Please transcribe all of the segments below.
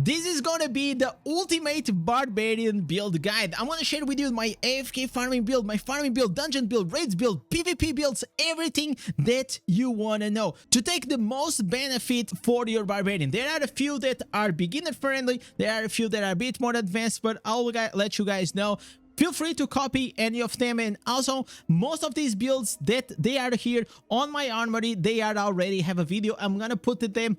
This is gonna be the ultimate barbarian build guide. I'm gonna share with you my AFK farming build, my farming build, dungeon build, raids build, PvP builds, everything that you wanna know to take the most benefit for your barbarian. There are a few that are beginner friendly, there are a few that are a bit more advanced, but I'll let you guys know. Feel free to copy any of them, and also most of these builds that they are here on my armory, they are already have a video. I'm gonna put them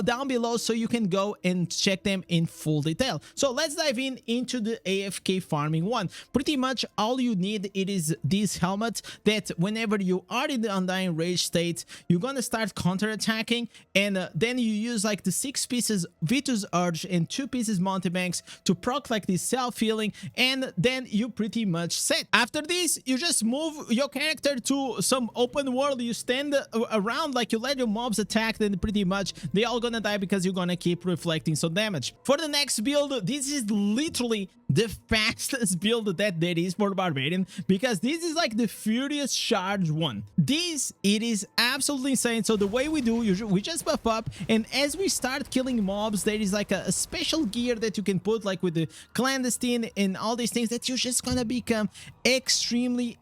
down below so you can go and check them in full detail. So let's dive into the AFK farming one. Pretty much all you need, it is this helmet that whenever you are in the Undying Rage state, you're gonna start counter-attacking, and then you use like the 6 pieces Vitus Urge and 2 pieces Mountebanks to proc like this self-healing, and then you pretty much set. After this, you just move your character to some open world, you stand around, like you let your mobs attack, then pretty much they all gonna die because you're gonna keep reflecting some damage. For the next build, this is literally the fastest build that there is for Barbarian, because this is like the Furious Charge one. It is absolutely insane. So the way we do, we just buff up, and as we start killing mobs, there is like a special gear that you can put like with the clandestine and all these things that you're just gonna become extremely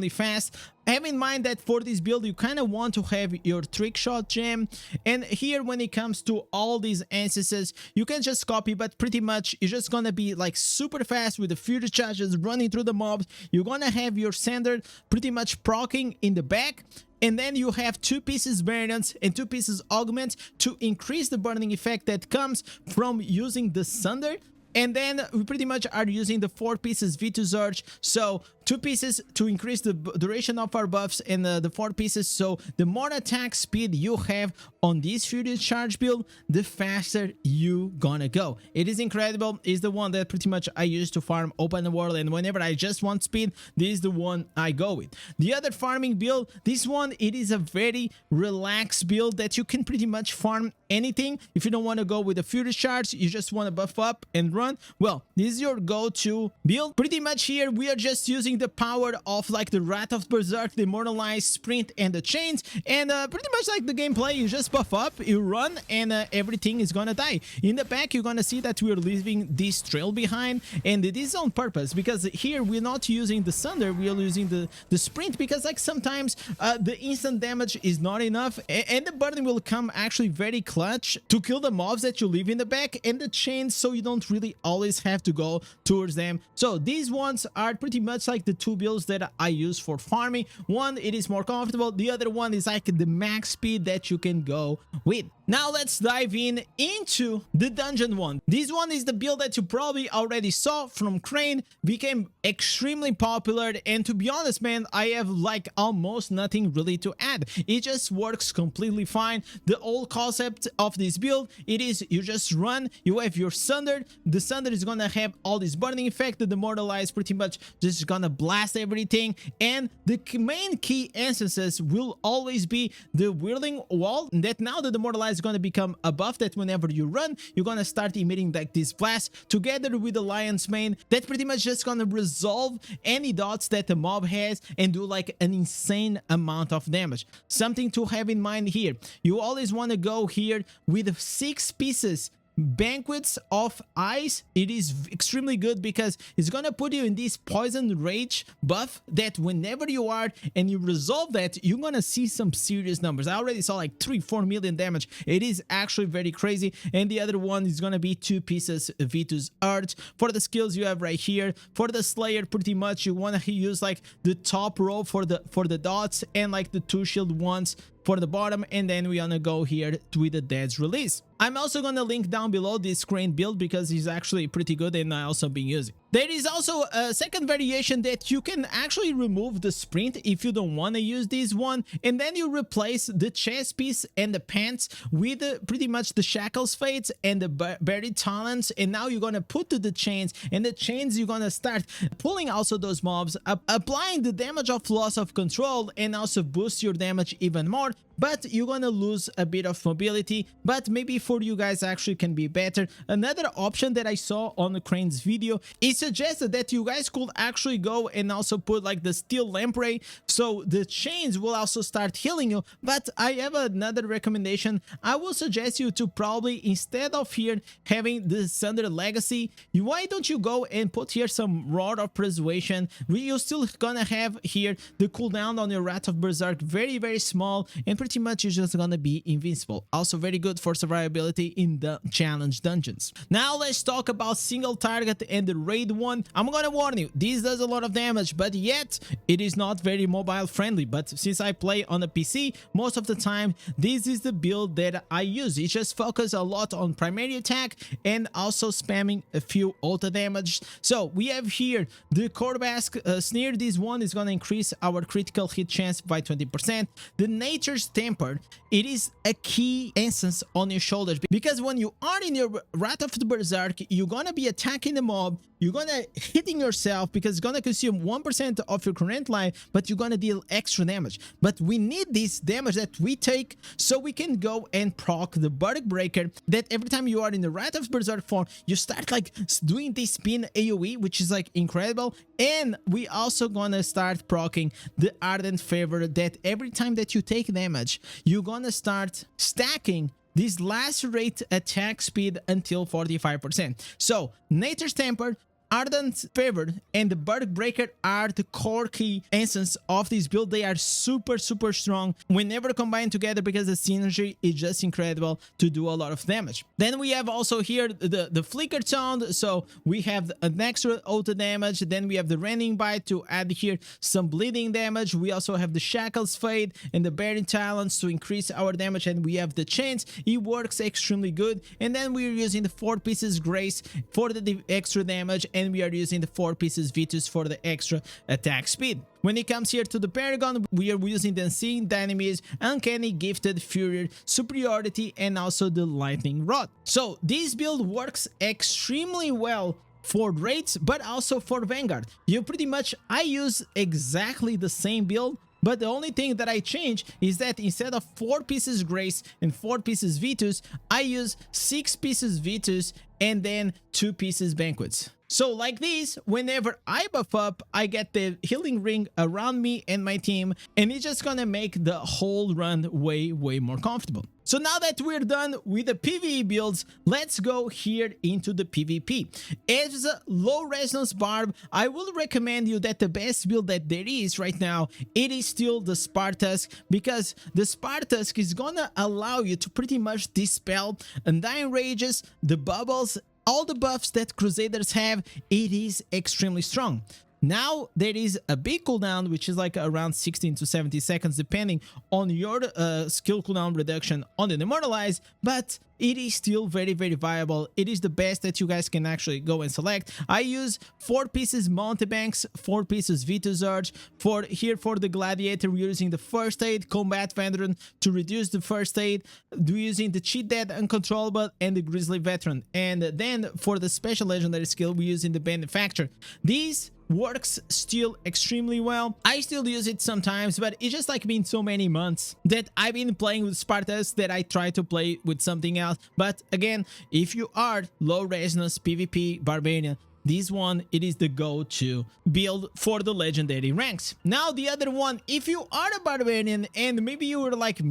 fast. Have in mind that for this build you kind of want to have your trick shot gem, and here when it comes to all these instances you can just copy, but pretty much you're just gonna be like super fast with the fury charges running through the mobs. You're gonna have your sender pretty much proccing in the back, and then you have 2 pieces variants and 2 pieces augment to increase the burning effect that comes from using the Sunder. And then we pretty much are using the 4 pieces Vitus Urge, so 2 pieces to increase the duration of our buffs, and the 4 pieces, so the more attack speed you have on this Furious Charge build, the faster you gonna go. It is incredible. It's the one that pretty much I use to farm open world, and whenever I just want speed, this is the one I go with. The other farming build, this one, it is a very relaxed build that you can pretty much farm anything. If you don't want to go with the Furious Charge, you just want to buff up and run, well, this is your go-to build. Pretty much here we are just using the power of like the Wrath of Berserk, the Immortalized Sprint, and the Chains, and pretty much like the gameplay, you just buff up, you run, and everything is gonna die. In the back you're gonna see that we're leaving this trail behind, and it is on purpose because here we're not using the Sunder, we're using the Sprint, because like sometimes the instant damage is not enough, and the burden will come actually very clutch to kill the mobs that you leave in the back, and the Chains, so you don't really always have to go towards them. So these ones are pretty much like the 2 builds that I use for farming. One, it is more comfortable, the other one is like the max speed that you can go with. Now let's dive into the dungeon one. This one is the build that you probably already saw from Crane, became extremely popular, and to be honest, man, I have like almost nothing really to add. It just works completely fine. The old concept of this build, it is you just run, you have your Sunder, the Sunder is gonna have all this burning effect, the Demoralize pretty much just gonna blast everything, and the main key instances will always be the Whirling Wall, that now the Demoralize is going to become a buff that whenever you run, you're going to start emitting like this blast together with the Lion's Mane, that pretty much just going to resolve any dots that the mob has and do like an insane amount of damage. Something to have in mind here, you always want to go here with 6 pieces Banquets of Ice. It is extremely good because it's gonna put you in this Poison Rage buff that whenever you are and you resolve that, you're gonna see some serious numbers. I already saw like 3-4 million damage. It is actually very crazy. And the other one is gonna be 2 pieces Vitus Urge. For the skills you have right here, for the Slayer, pretty much you wanna use like the top row for the dots, and like the 2 shield ones for the bottom, and then we wanna go here with the Dead's Release. I'm also gonna link down below this Crane build because he's actually pretty good and I also been using. There is also a second variation that you can actually remove the Sprint if you don't want to use this one, and then you replace the chest piece and the pants with pretty much the Shackles Fates and the Buried Talents, and now you're gonna put the Chains, and the Chains you're gonna start pulling also those mobs, applying the damage of loss of control, and also boost your damage even more but you're gonna lose a bit of mobility, but maybe for you guys actually can be better. Another option that I saw on the Crane's video, it suggested that you guys could actually go and also put like the steel lamprey, so the chains will also start healing you. But I have another recommendation. I will suggest you to probably, instead of here having the Sunder Legacy, why don't you go and put here some Rod of Persuasion. You're still gonna have here the cooldown on your Wrath of Berserk very small, and pretty much you're just gonna be invincible. Also very good for survivability in the challenge dungeons. Now let's talk about single target and the raid one. I'm gonna warn you, this does a lot of damage, but yet it is not very mobile friendly. But since I play on a PC most of the time, this is the build that I use. It just focuses a lot on primary attack and also spamming a few auto damage. So we have here the Corbask Sneer. This one is gonna increase our critical hit chance by 20%. The Nature's Temper, it is a key instance on your shoulders, because when you are in your Wrath of the Berserk, you're gonna be attacking the mob, you're gonna hitting yourself because it's gonna consume 1% of your current life, but you're gonna deal extra damage. But we need this damage that we take so we can go and proc the Bardic Breaker, that every time you are in the Wrath of Berserk form, you start like doing this spin AoE, which is like incredible. And we also gonna start proccing the Ardent Favor, that every time that you take damage, you're gonna start stacking this lacerate attack speed until 45%. So Nature's Temper, Ardent Favor, and the Bardic Breaker are the core key instance of this build. They are super strong whenever combined together, because the synergy is just incredible to do a lot of damage. Then we have also here the Flicker Sound, so we have an extra auto damage. Then we have the Rending Bite to add here some bleeding damage. We also have the Shackles Fade and the Bearing Talons to increase our damage, and we have the Chains. It works extremely good. And then we're using the 4 pieces Grace for the extra damage, and we are using the 4 pieces Vitus for the extra attack speed. When it comes here to the Paragon, we are using the Unseen Dynamis, Uncanny Gifted Fury, Superiority, and also the Lightning Rod. So this build works extremely well for raids, but also for Vanguard. I use exactly the same build, but the only thing that I change is that instead of 4 pieces Grace and 4 pieces Vitus, I use 6 pieces Vitus and then 2 pieces Banquets. So like this, whenever I buff up, I get the healing ring around me and my team, and it's just gonna make the whole run way more comfortable. So now that we're done with the PvE builds, let's go here into the PvP. As a low resonance barb, I will recommend you that the best build that there is right now, it is still the Spartusk, because the Spartusk is gonna allow you to pretty much dispel Undying Rages, the bubbles, all the buffs that Crusaders have. It is extremely strong. Now there is a big cooldown, which is like around 16 to 70 seconds depending on your skill cooldown reduction on the Immortalize, but it is still very viable. It is the best that you guys can actually go and select. I use 4 pieces Mountebanks, 4 pieces Vitus Urge. For the Gladiator, we're using the First Aid, Combat Veteran to reduce the First Aid. We're using the Cheat Dead Uncontrollable and the Grizzly Veteran. And then for the Special Legendary skill, we're using the Benefactor. These works still extremely well. I still use it sometimes, but it's just like been so many months that I've been playing with Spartus that I try to play with something else. But again, if you are low resonance PvP Barbarian, this one, it is the go-to build for the legendary ranks. Now the other one, if you are a Barbarian and maybe you were like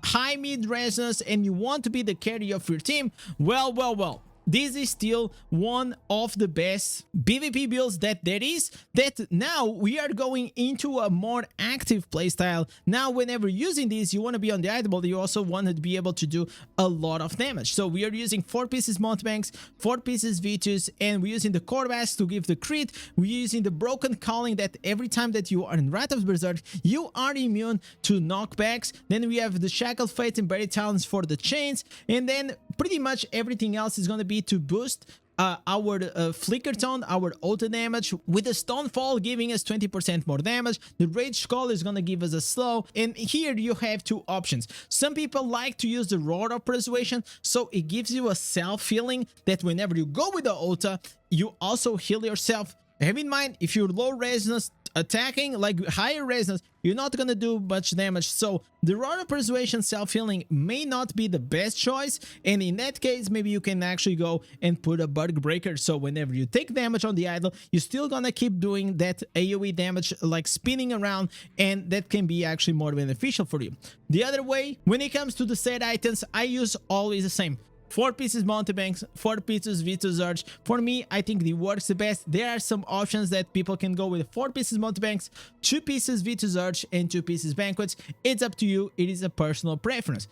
high mid resonance and you want to be the carry of your team, well, this is still one of the best PvP builds that there is, that now we are going into a more active playstyle. Now whenever using this, you want to be on the eyeball, you also want to be able to do a lot of damage. So we are using 4 pieces Mountebanks, 4 pieces Vitus, and we're using the Corbask to give the crit. We're using the Broken Calling, that every time that you are in Wrath of Berserk, you are immune to knockbacks. Then we have the Shackle Fate and Buried Talons for the chains, and then pretty much everything else is going to be to boost our Flicker Tone, our auto damage, with the Stonefall giving us 20% more damage. The Rage Call is gonna give us a slow, and here you have 2 options. Some people like to use the Rod of Persuasion, so it gives you a self-healing that whenever you go with the auto, you also heal yourself. Have in mind, if you're low resonance, attacking, like higher resonance, you're not gonna do much damage. So the Rod of Persuasion self-healing may not be the best choice, and in that case maybe you can actually go and put a Bug Breaker, so whenever you take damage on the idol, you're still gonna keep doing that AoE damage, like spinning around, and that can be actually more beneficial for you. The other way, when it comes to the set items, I use always the same. 4 pieces Mountebanks, 4 pieces V2 Surge. For me, I think it works the best. There are some options that people can go with 4 pieces Mountebanks, 2 pieces V2 Surge, and 2 pieces Banquets. It's up to you. It is a personal preference.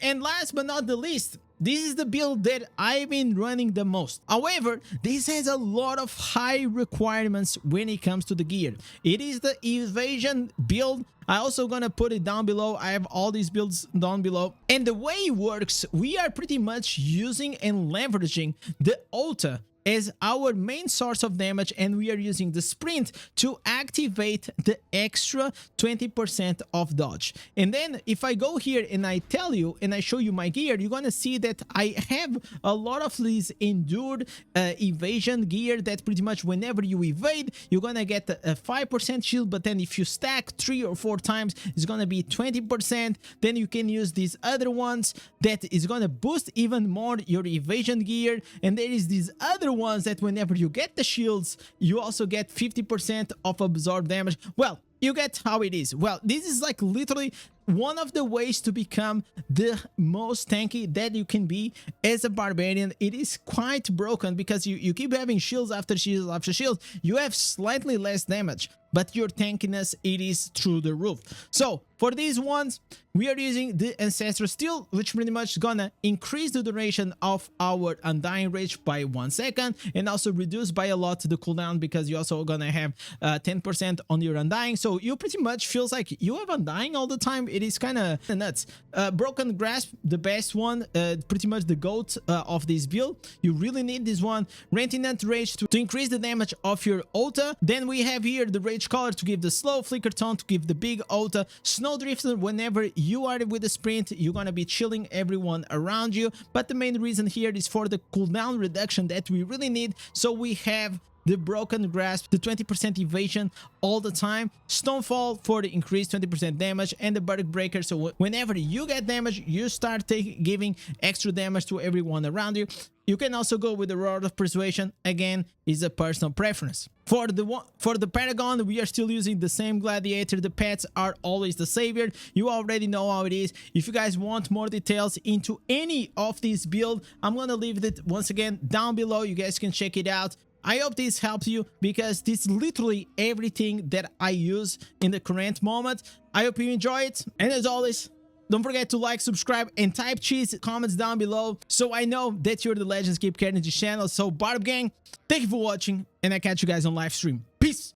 And last but not the least, this is the build that I've been running the most. However, this has a lot of high requirements when it comes to the gear. It is the Evasion build. I also gonna put it down below. I have all these builds down below. And the way it works, we are pretty much using and leveraging the HOTA as our main source of damage, and we are using the sprint to activate the extra 20% of dodge. And then if I go here and I tell you and I show you my gear, you're gonna see that I have a lot of these endured evasion gear that pretty much whenever you evade, you're gonna get a 5% shield, but then if you stack 3 or 4 times, it's gonna be 20%. Then you can use these other ones that is gonna boost even more your evasion gear, and there is these other ones that whenever you get the shields, you also get 50% of absorb damage. Well, you get how it is. Well, this is like literally one of the ways to become the most tanky that you can be as a barbarian. It is quite broken because you keep having shields after shields after shields. You have slightly less damage, but your tankiness, it is through the roof. So for these ones, we are using the Ancestral Steel, which pretty much gonna increase the duration of our Undying Rage by 1 second, and also reduce by a lot the cooldown because you're also gonna have 10% on your Undying. So you pretty much feels like you have Undying all the time. It is kind of nuts. Broken Grasp, the best one, pretty much the GOAT of this build. You really need this one. Retinant Rage to increase the damage of your HOTA. Then we have here the Rage Collar to give the slow, Flicker Tone to give the big HOTA. Snowdrifter, whenever you are with the sprint, you're gonna be chilling everyone around you. But the main reason here is for the cooldown reduction that we really need. So we have the Broken Grasp, the 20% evasion all the time, Stonefall for the increased 20% damage, and the Bug Breaker, so whenever you get damage, you start giving extra damage to everyone around you. You can also go with the Rod of Persuasion. Again, is a personal preference. For the Paragon, we are still using the same Gladiator. The pets are always the savior. You already know how it is. If you guys want more details into any of these builds, I'm gonna leave it once again down below. You guys can check it out. I hope this helps you because this is literally everything that I use in the current moment. I hope you enjoy it, and as always, don't forget to like, subscribe, and type cheese comments down below so I know that you're the legends keep carrying this channel. So Barb Gang, thank you for watching, and I catch you guys on live stream. Peace!